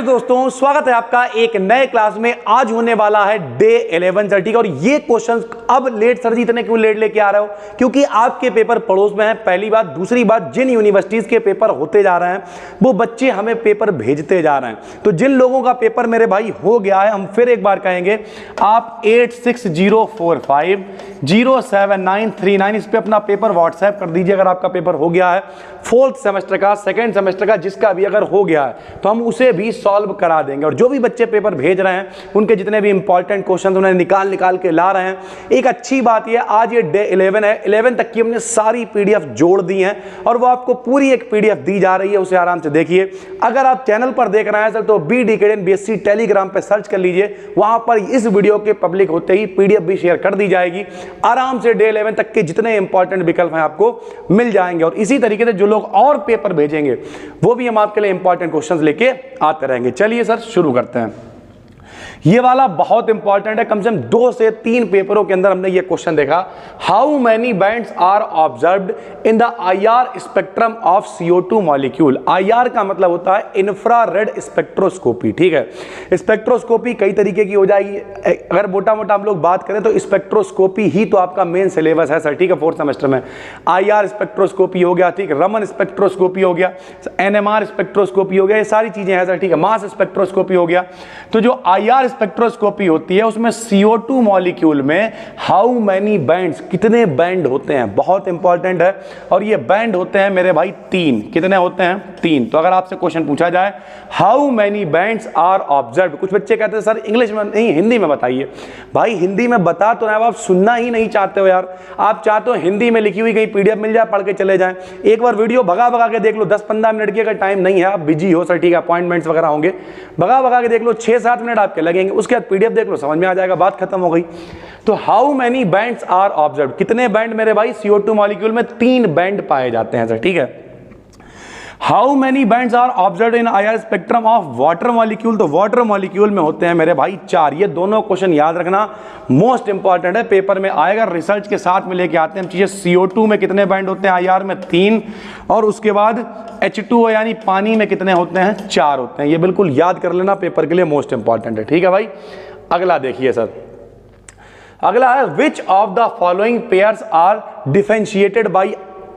Hello दोस्तों, स्वागत है आपका एक नए क्लास में। आज होने वाला है डे 11 सर, ठीक है। और ये क्वेश्चंस अब लेट सर जी इतने क्यों लेट लेके आ रहे हो? क्योंकि आपके पेपर पड़ोस में है, पहली बात। दूसरी बात, जिन यूनिवर्सिटीज के पेपर होते जा रहे हैं वो बच्चे हमें पेपर भेजते जा रहे हैं। तो जिन लोगों का पेपर मेरे भाई हो गया है, हम फिर एक बार कहेंगे, आप 8604507939 इस पे अपना पेपर व्हाट्सएप कर दीजिए अगर आपका पेपर हो गया है। फोर्थ सेमेस्टर का, सेकेंड सेमेस्टर का, जिसका भी अगर हो गया है तो हम उसे भी सॉल्व करा देंगे। और जो भी बच्चे पेपर भेज रहे हैं उनके जितने भी इंपॉर्टेंट क्वेश्चन उन्हें निकाल के ला रहे हैं। एक अच्छी बात यह, आज ये डे 11 है, 11 तक की हमने सारी पीडीएफ जोड़ दी हैं और वो आपको पूरी एक पीडीएफ दी जा रही है, उसे आराम से देखिए। अगर आप चैनल पर देख रहे हैं सर तो BDKDN टेलीग्राम पे सर्च कर लीजिए, वहां पर इस वीडियो के पब्लिक होते ही पीडीएफ भी शेयर कर दी जाएगी। आराम से डे 11 तक के जितने इंपॉर्टेंट विकल्प हैं आपको मिल जाएंगे। और इसी तरीके से जो लोग और पेपर भेजेंगे वो भी हम आपके लिए इंपॉर्टेंट क्वेश्चंस लेके आते रहेंगे। चलिए सर शुरू करते हैं। ये वाला बहुत इंपॉर्टेंट है, कम से कम 2 से 3 पेपरों के अंदर हमने ये क्वेश्चन देखा। How many bands are observed in the IR spectrum of CO2 molecule. IR का मतलब होता है इंफ्रारेड स्पेक्ट्रोस्कोपी, ठीक है। स्पेक्ट्रोस्कोपी कई तरीके की हो जाएगी। अगर मोटा मोटा हम लोग बात करें तो स्पेक्ट्रोस्कोपी ही तो आपका मेन सिलेबस है सर, ठीक है। 4th सेमेस्टर में IR स्पेक्ट्रोस्कोपी हो गया, ठीक, रमन स्पेक्ट्रोस्कोपी हो गया, NMR स्पेक्ट्रोस्कोपी हो गया, ये सारी चीजें हैं सर, ठीक है। मास स्पेक्ट्रोस्कोपी हो गया। तो जो IR स्पेक्ट्रोस्कोपी होती है उसमें CO2 मॉलिक्यूल में हाउ मेनी बैंड्स, कितने बैंड होते हैं, बहुत इंपॉर्टेंट है। और ये बैंड होते हैं मेरे भाई 3। कितने होते हैं? 3। तो अगर आपसे क्वेश्चन पूछा जाए how many bands are observed, कुछ बच्चे कहते हैं सर इंग्लिश में नहीं हिंदी में बताइए। भाई हिंदी में बता तो रहे, आप सुनना ही नहीं चाहते हो यार। आप चाहते हो हिंदी में लिखी हुई कहीं पीडीएफ मिल जाए, पढ़ के चले जाएं। एक बार वीडियो भगा भगा के देख लो, 10-15 मिनट की अगर टाइम नहीं है, आप बिजी हो सर, ठीक है, अपॉइंटमेंट्स वगैरह होंगे, भगा भगा के देख लो, 6-7 मिनट आपके लगेंगे। उसके बाद पीडीएफ देख लो, समझ में आ जाएगा, बात खत्म हो गई। तो how many bands are observed, कितने बैंड मेरे भाई CO2 मॉलिक्यूल में? 3 बैंड पाए जाते हैं सर, ठीक है। How many bands are observed in IR spectrum of water molecule, तो वाटर मॉलिक्यूल में होते हैं मेरे भाई 4। ये दोनों क्वेश्चन याद रखना, मोस्ट इंपॉर्टेंट है, पेपर में आएगा। रिसर्च के साथ में लेके आते हैं चीजें। CO2 में कितने बैंड होते हैं? IR में 3। और उसके बाद H2O यानी पानी में कितने होते हैं? 4 होते हैं। ये बिल्कुल याद कर लेना, पेपर के लिए मोस्ट इंपॉर्टेंट है, ठीक है भाई। अगला देखिए सर, अगला है which of the following pairs are differentiated by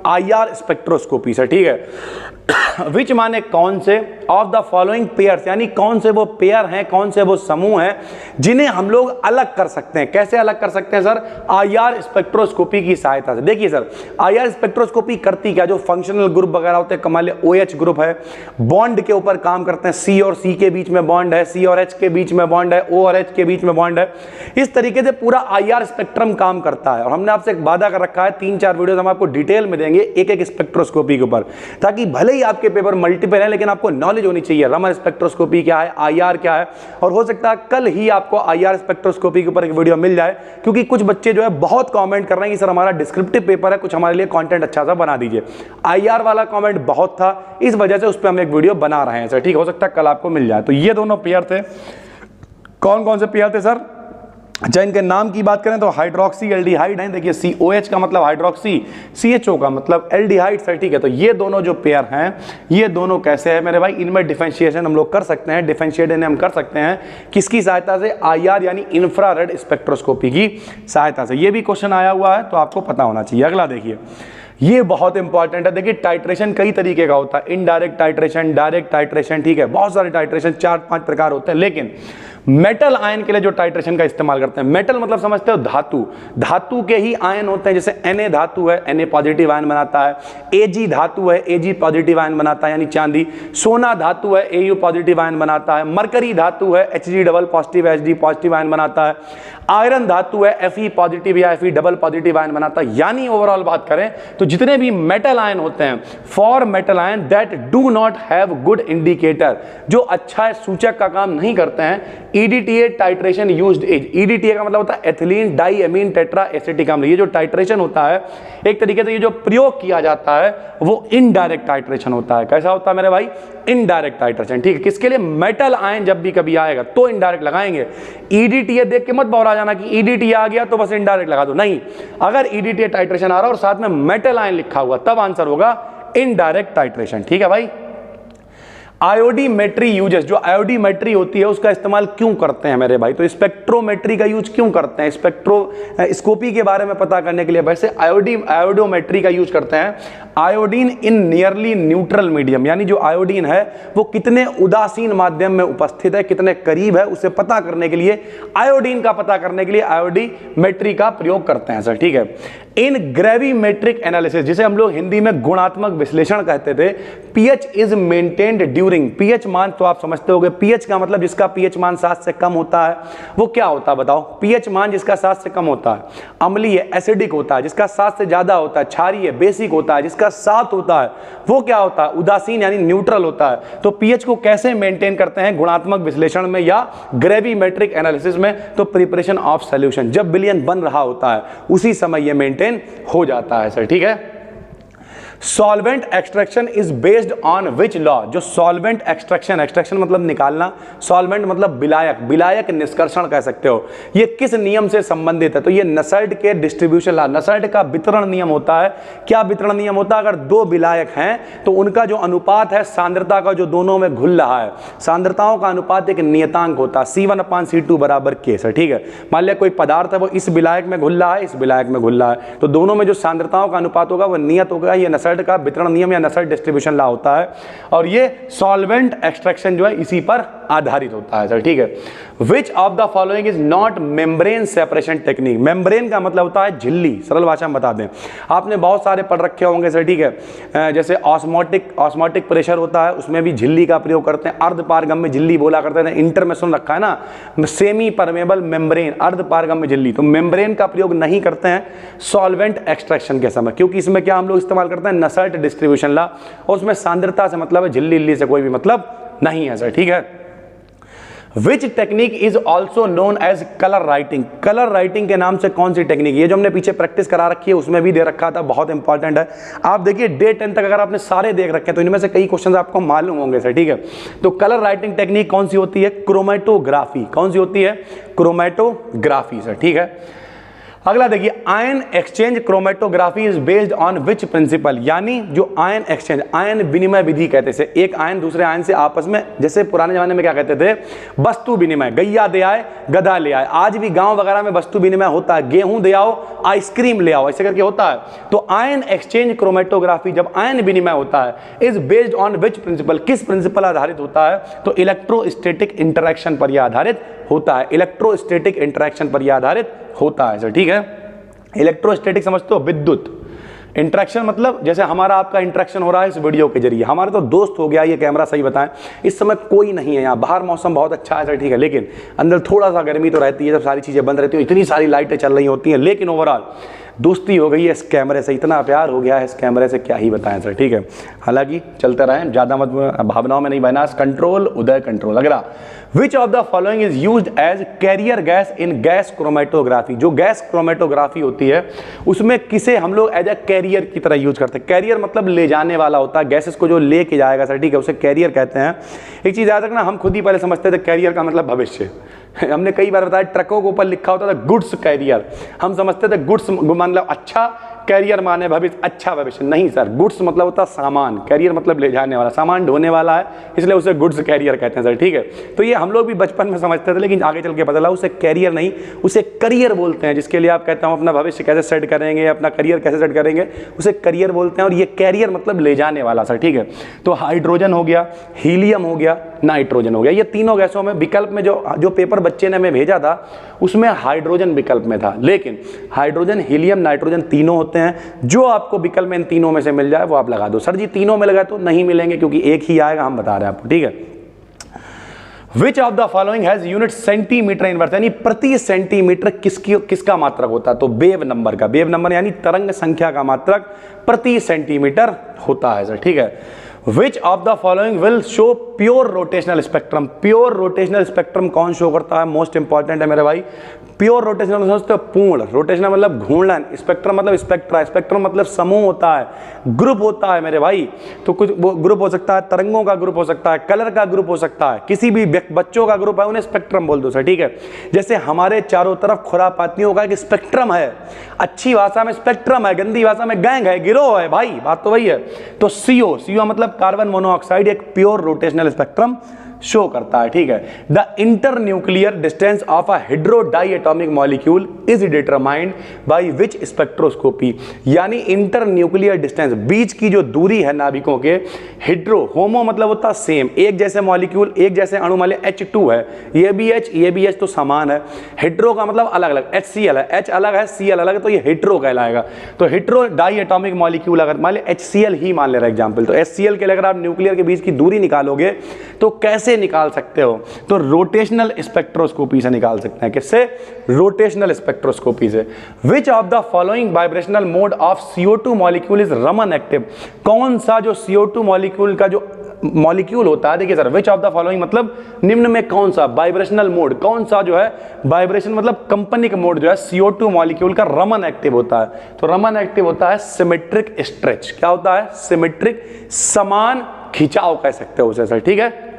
IR spectroscopy sir, ठीक है। विच माने कौन से, ऑफ द फॉलोइंग पेयर्स यानी कौन से वो पेयर हैं, कौन से वो समूह हैं जिन्हें हम लोग अलग कर सकते हैं। कैसे अलग कर सकते हैं सर? IR स्पेक्ट्रोस्कोपी की सहायता से। देखिए सर, IR स्पेक्ट्रोस्कोपी करती क्या, जो फंक्शनल ग्रुप वगैरह होते हैं, कमाल OH ग्रुप है, बॉन्ड के ऊपर काम करते हैं। C और C के बीच में बॉन्ड है, C और H के बीच में बॉन्ड है, O और H के बीच में बॉन्ड है। इस तरीके से पूरा IR स्पेक्ट्रम काम करता है। और हमने आपसे एक वादा कर रखा है, 3-4 वीडियो हम आपको डिटेल में देंगे एक एक स्पेक्ट्रोस्कोपी के ऊपर, ताकि भले ही आपके पेपर मल्टीपल है लेकिन आपको नॉलेज होनी चाहिए रमन स्पेक्ट्रोस्कोपी क्या है, IR क्या है। और हो सकता है कल ही आपको IR स्पेक्ट्रोस्कोपी के ऊपर एक वीडियो मिल जाए, क्योंकि कुछ बच्चे जो है बहुत कमेंट कर रहे हैं कि सर हमारा डिस्क्रिप्टिव पेपर है, कुछ हमारे लिए कंटेंट अच्छा सा बना दीजिए। IR वाला कमेंट बहुत था, इस वजह से उस पर हम एक वीडियो बना रहे हैं सर, ठीक, हो सकता है कल आपको मिल जाए। तो ये दोनों पेयर थे। कौन कौन से पेयर थे सर? अच्छा, इनके नाम की बात करें तो हाइड्रोक्सी एल्डिहाइड है। देखिए COH का मतलब हाइड्रोक्सी, CHO का मतलब एल्डिहाइड सर, ठीक है। तो ये दोनों जो पेयर हैं, ये दोनों कैसे हैं मेरे भाई? इनमें डिफरेंशिएशन हम लोग कर सकते हैं, डिफरेंशिएट इन्हें हम कर सकते हैं किसकी सहायता से? IR यानी इंफ्रारेड स्पेक्ट्रोस्कोपी की सहायता से। ये भी क्वेश्चन आया हुआ है तो आपको पता होना चाहिए। अगला देखिए, ये बहुत इंपॉर्टेंट है। देखिए टाइट्रेशन कई तरीके का होता है, इनडायरेक्ट टाइट्रेशन, डायरेक्ट टाइट्रेशन, ठीक है। बहुत सारे टाइट्रेशन, 4-5 प्रकार होते हैं। लेकिन मेटल आयन के लिए जो टाइट्रेशन का इस्तेमाल करते हैं, मेटल मतलब समझते हो धातु, धातु के ही आयन होते हैं। जैसे Na धातु है, Na पॉजिटिव आयन बनाता है। Ag धातु है, Ag पॉजिटिव आयन बनाता है यानी चांदी। सोना धातु है, Au पॉजिटिव आयन बनाता है। मरकरी धातु है, Hg double positive, Hd positive ion बनाता है। आयरन धातु है, Fe पॉजिटिव या Fe डबल पॉजिटिव आयन बनाता है। यानी ओवरऑल बात करें तो जितने भी मेटल आयन होते हैं, for metal ion that do not have good indicator, जो अच्छा सूचक का काम नहीं करते हैं, EDTA titration used is. EDTA का मतलब होता है ethylene di amine tetra acetic अम्ल। ये जो टाइट्रेशन होता है, एक तरीके से ये जो प्रयोग किया जाता है वो इनडायरेक्ट टाइट्रेशन होता है। कैसा होता है मेरे भाई? इनडायरेक्ट टाइट्रेशन, ठीक है। किसके लिए? मेटल आयन जब भी कभी आएगा तो इनडायरेक्ट लगाएंगे। EDTA देख के मत बौरा जाना कि EDTA आ गया तो बस इनडायरेक्ट लगा दो, नहीं। अगर EDTA टाइट्रेशन आ रहा और साथ में मेटल आयन लिखा हुआ तब आंसर होगा इनडायरेक्ट टाइट्रेशन, ठीक है भाई। आयोडीमेट्री यूजेस, जो आयोडीमेट्री होती है उसका इस्तेमाल क्यों करते हैं मेरे भाई? तो स्पेक्ट्रोमेट्री का यूज क्यों करते हैं? स्पेक्ट्रोस्कोपी के बारे में पता करने के लिए। वैसे आयोडोमेट्री का यूज करते हैं आयोडीन इन नियरली न्यूट्रल मीडियम, यानी जो आयोडीन है वो कितने उदासीन माध्यम में उपस्थित है, कितने करीब है, उसे पता करने के लिए, आयोडीन का पता करने के लिए आयोडीमेट्री का प्रयोग करते हैं सर, ठीक है। इन ग्रेविमेट्रिक एनालिसिस, जिसे हम लोग हिंदी में गुणात्मक विश्लेषण कहते थे, pH is maintained during, pH मान तो आप समझते होंगे, पीएच का मतलब जिसका पीएच मान 7 से कम होता है वो क्या होता है बताओ? पीएच मान जिसका 7 से कम होता है अम्लीय एसिडिक होता है, जिसका 7 से ज्यादा होता है क्षारीय बेसिक होता है, जिसका 7 होता है वो क्या होता है? उदासीन यानी न्यूट्रल होता है। तो पीएच को कैसे मेंटेन करते हैं? गुणात्मक विश्लेषण में या ग्रेविमेट्रिक एनालिसिस में, तो प्रिपरेशन ऑफ सॉल्यूशन, जब विलयन बन रहा होता है उसी समय ये मेंटेन हो जाता है सर, ठीक है। Solvent extraction is based on which law? जो सॉल्वेंट एक्सट्रैक्शन, एक्सट्रैक्शन मतलब निकालना, सॉल्वेंट मतलब विलायक, विलायक निष्कर्षण कह सकते हो, ये किस नियम से संबंधित है? तो ये नसल्ट के डिस्ट्रीब्यूशन लॉ, नसल्ट का वितरण नियम होता है। क्या वितरण नियम होता है? अगर दो विलायक हैं तो उनका जो अनुपात है सांद्रता का, जो दोनों में घुल रहा है, सांद्रताओं का अनुपात एक नियतांक होता है C1/C2 बराबर K सर, ठीक है। मान लिया कोई पदार्थ है वो इस विलायक में घुल रहा है, इस विलायक में घुल रहा है, तो दोनों में जो सांद्रताओं का अनुपात होगा वो नियत होगा। ये नसल्ट का वितरण नियम या नसल्ट डिस्ट्रीब्यूशन लॉ होता है, और ये सॉल्वेंट एक्सट्रैक्शन जो है इसी पर आधारित होता है सर, ठीक है। Which of the following is not membrane separation technique? Membrane का मतलब होता है झिल्ली, सरल भाषा में बता दें, आपने बहुत सारे पढ़ रखे होंगे सर, ठीक है। जैसे ऑस्मोटिक प्रेशर होता है, उसमें भी झिल्ली का प्रयोग करते हैं। अर्धपारगम्य झिल्ली बोला करते हैं, इंटर में सुन रखा है ना, सेमी परमेबल मेम्ब्रेन, अर्धपारगम्य झिल्ली। तो मेम्ब्रेन का प्रयोग नहीं करते हैं सॉल्वेंट एक्सट्रैक्शन के समय, क्योंकि इसमें क्या हम लोग इस्तेमाल करते हैं? नसल्ट डिस्ट्रीब्यूशन लॉ, और उसमें सांद्रता से मतलब है, झिल्ली से कोई भी मतलब नहीं है सर, ठीक है। Which technique is also known as colour writing? Colour writing के नाम से कौन सी टेक्निक? ये जो हमने पीछे प्रैक्टिस करा रखी है उसमें भी दे रखा था, बहुत इंपॉर्टेंट है। आप देखिए डे 10 तक अगर आपने सारे देख रखे हैं तो इनमें से कई क्वेश्चंस आपको मालूम होंगे सर, ठीक है। तो कलर राइटिंग टेक्निक कौन सी होती है? क्रोमेटोग्राफी। कौन सी होती है? क्रोमेटोग्राफी सर, ठीक है। अगला देखिए, ion exchange chromatography is based on which principle? यानी जो आयन एक्सचेंज, आयन विनिमय विधि कहते थे, एक आयन दूसरे आयन से आपस में, जैसे पुराने जमाने में क्या कहते थे? वस्तु विनिमय, गैया दे आए गधा ले आए। आज भी गांव वगैरह में वस्तु विनिमय होता है, गेहूं दे आओ आइसक्रीम ले आओ, ऐसे करके होता है। तो आयन एक्सचेंज क्रोमेटोग्राफी, जब आयन विनिमय होता है, is based on which principle? किस प्रिंसिपल आधारित होता है? तो इलेक्ट्रोस्टैटिक इंटरैक्शन पर यह आधारित होता है, इलेक्ट्रोस्टैटिक इंटरैक्शन पर यह आधारित होता है सर, ठीक है। इलेक्ट्रोस्टैटिक समझते हो? विद्युत इंटरेक्शन मतलब जैसे हमारा आपका इंटरेक्शन हो रहा है इस वीडियो के जरिए, हमारा तो दोस्त हो गया ये कैमरा, सही बताएं इस समय कोई नहीं है यहाँ, बाहर मौसम बहुत अच्छा है सर, ठीक है, लेकिन अंदर थोड़ा सा गर्मी तो रहती है, जब सारी चीज़ें बंद रहती हैं, इतनी सारी लाइटें चल रही होती हैं, लेकिन ओवरऑल दोस्ती हो गई है इस कैमरे से, इतना प्यार हो गया है इस कैमरे से, क्या ही बताएं सर, ठीक है। हालांकि चलते रहें, ज़्यादा मत भावनाओं में नहीं बहना। Control Uday control. अगला, which of the following is used as carrier gas in gas chromatography? जो गैस क्रोमेटोग्राफी होती है उसमें किसे हम लोग एज ए कैरियर की तरह यूज करते हैं? कैरियर मतलब ले जाने वाला होता है, गैसेस को जो लेके जाएगा सर, ठीक है, उसे कैरियर कहते हैं। एक चीज़ याद रखना, हम खुद ही पहले समझते थे कैरियर का मतलब भविष्य, हमने कई बार बताया ट्रकों के ऊपर लिखा होता था गुड्स कैरियर, हम समझते थे गुड्स मतलब अच्छा, कैरियर माने भविष्य, अच्छा भविष्य, नहीं सर, गुड्स मतलब होता सामान, कैरियर मतलब ले जाने वाला, सामान ढोने वाला है, इसलिए उसे गुड्स कैरियर कहते हैं सर, ठीक है। तो ये हम लोग भी बचपन में समझते थे, लेकिन आगे चल के पता लगा उसे कैरियर नहीं, उसे करियर बोलते हैं, जिसके लिए आप कहते हैं अपना भविष्य कैसे सेट करेंगे, अपना करियर कैसे सेट करेंगे, उसे करियर बोलते हैं, और ये कैरियर मतलब ले जाने वाला सर, ठीक है। तो हाइड्रोजन हो गया, हीलियम हो गया, नाइट्रोजन हो गया, ये तीनों गैसों में विकल्प में जो पेपर बच्चे ने हमें भेजा था उसमें हाइड्रोजन विकल्प में था, लेकिन हाइड्रोजन, हीलियम, नाइट्रोजन तीनों होते हैं, जो आपको विकल्प में इन तीनों में से मिल जाए वो आप लगा दो। सर जी तीनों में लगाए तो नहीं मिलेंगे क्योंकि एक ही आएगा, हम बता रहे हैं आपको, ठीक है। Which of the following has unit centimetre inverse? यानी प्रति सेंटीमीटर किसका मात्रक होता है? तो वेव नंबर का, वेव नंबर यानी तरंग संख्या का मात्रक प्रति सेंटीमीटर होता है सर, ठीक है। Which of the following will show pure rotational spectrum? Pure rotational spectrum कौन शो करता है? मोस्ट इंपॉर्टेंट है मेरे भाई। प्योर रोटेशनल समझते हो? पूर्ण रोटेशनल मतलब घूर्णन, स्पेक्ट्रम मतलब स्पेक्ट्रा, स्पेक्ट्रम मतलब समूह होता है, ग्रुप होता है मेरे भाई। तो कुछ ग्रुप हो सकता है, तरंगों का ग्रुप हो सकता है, कलर का ग्रुप हो सकता है, किसी भी बच्चों का ग्रुप है, उन्हें स्पेक्ट्रम बोल दो सर, ठीक है। जैसे हमारे चारों तरफ खुरापातियों का एक स्पेक्ट्रम है, अच्छी भाषा में स्पेक्ट्रम है, गंदी भाषा में गैंग है, गिरोह है भाई, बात तो वही है। तो सीओ, सीओ मतलब मतलब कार्बन मोनोऑक्साइड एक प्योर रोटेशनल स्पेक्ट्रम शो करता है, ठीक है। The internuclear distance of a hetero diatomic molecule is determined by which spectroscopy, यानी इंटर न्यूक्लियर डिस्टेंस, बीच की जो दूरी है नाभिकों के, हेड्रो, होमो मतलब होता है सेम, एक जैसे मॉलिक्यूल, एक जैसे अणु, मान लिया H2 है, ये भी H तो समान है। हेड्रो का मतलब अलग अलग, HCl है, H अलग है, Cl अलग है, तो ये हेट्रो कहलाएगा। तो हेट्रो डाई एटॉमिक मॉलिक्यूल अगर मान लिया HCl ही मान ले रहा एग्जाम्पल, तो HCl के लिए अगर आप न्यूक्लियर के बीच की दूरी निकालोगे तो कैसे निकाल सकते हो? तो रोटेशनल स्पेक्ट्रोस्कोपी से निकाल सकते हैं। किससे? रोटेशनल स्पेक्ट्रोस्कोपी से। विच of the following vibrational mode of CO2 molecule is Raman active, कौन सा जो CO2 मॉलिक्यूल का जो मॉलिक्यूल होता है, देखिए sir, which of the following मतलब निम्न में कौन सा वाइब्रेशनल मोड, कौन सा जो है वाइब्रेशन मतलब कंपनिक मोड जो है CO2 मॉलिक्यूल का रमन एक्टिव होता है? तो रमन एक्टिव होता है सिमेट्रिक स्ट्रेच। क्या होता है? सिमेट्रिक, समान खिंचाव कह सकते हो उसे सर, ठीक है।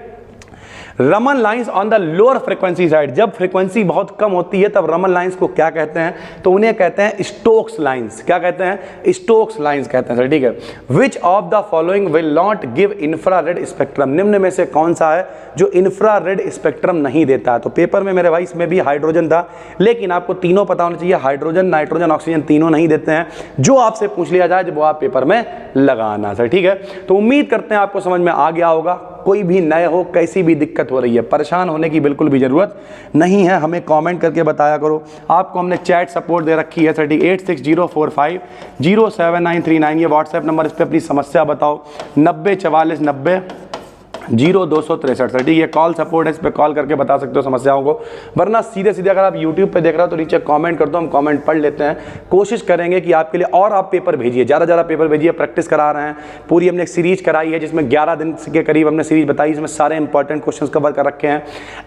Raman lines on the lower frequency side, जब फ्रीक्वेंसी बहुत कम होती है तब रमन लाइंस को क्या कहते हैं? तो उन्हें कहते हैं स्टोक्स लाइंस। क्या कहते हैं? स्टोक्स लाइंस कहते हैं सर, ठीक है। Which of the following will not give infrared spectrum, निम्न में से कौन सा है जो इंफ्रारेड स्पेक्ट्रम नहीं देता है? तो पेपर में मेरे भाई इसमें भी हाइड्रोजन था, लेकिन आपको तीनों पता होना चाहिए, हाइड्रोजन, नाइट्रोजन, ऑक्सीजन तीनों नहीं देते हैं। जो आपसे पूछ लिया जाए वो आप पेपर में लगाना सर, ठीक है। तो उम्मीद करते हैं आपको समझ में आ गया होगा। कोई भी नए हो, कैसी भी दिक्कत हो रही है, परेशान होने की बिल्कुल भी जरूरत नहीं है, हमें कमेंट करके बताया करो। आपको हमने चैट सपोर्ट दे रखी है 386045073939, ये व्हाट्सएप नंबर, इस पर अपनी समस्या बताओ। 9044900263 सर, ठीक है। कॉल सपोर्ट है, इस पर कॉल करके बता सकते हो समस्याओं को, वरना सीधे सीधे अगर आप यूट्यूब पे देख रहे हो तो नीचे कमेंट कर दो, हम कमेंट पढ़ लेते हैं। कोशिश करेंगे कि आपके लिए और आप पेपर भेजिए, ज़्यादा पेपर भेजिए, प्रैक्टिस करा रहे हैं। पूरी हमने एक सीरीज कराई है जिसमें 11 दिन के करीब हमने सीरीज बताई, इसमें सारे इंपॉर्टेंट क्वेश्चन कवर कर रखे हैं।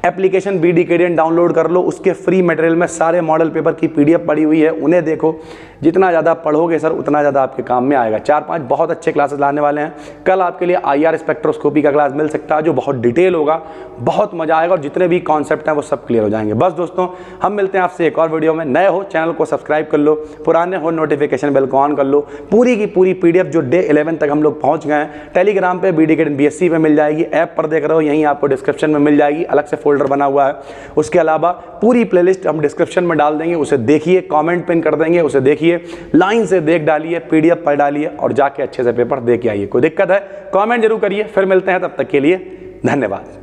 एप्लीकेशन BDKDN डाउनलोड कर लो, उसके फ्री मटेरियल में सारे मॉडल पेपर की PDF पड़ी हुई है, उन्हें देखो। जितना ज़्यादा पढ़ोगे सर उतना ज़्यादा आपके काम में आएगा। 4-5 बहुत अच्छे क्लासेस लाने वाले हैं। कल आपके लिए IR स्पेक्ट्रोस्कोपी का क्लास मिल सकता है जो बहुत डिटेल होगा, बहुत मजा आएगा और जितने भी कॉन्सेप्ट हैं वो सब क्लियर हो जाएंगे। बस दोस्तों, हम मिलते हैं आपसे एक और वीडियो में। नए हो चैनल को सब्सक्राइब कर लो, पुराने हो नोटिफिकेशन बेल को ऑन कर लो। पूरी की पूरी PDF जो डे 11 तक हम लोग पहुंच गए हैं, टेलीग्राम पे BDKDN BSc पे मिल जाएगी, ऐप पर देख रहे हो यहीं आपको डिस्क्रिप्शन में मिल जाएगी, अलग से फोल्डर बना हुआ है। उसके अलावा पूरी प्लेलिस्ट हम डिस्क्रिप्शन में डाल देंगे, उसे देखिए, कॉमेंट पिन कर देंगे, उसे देखिए, लाइन से देख डालिए, PDF पढ़ डालिए और जाके अच्छे से पेपर दे के आइए। कोई दिक्कत है कमेंट जरूर करिए। फिर मिलते हैं, तब तक के लिए धन्यवाद।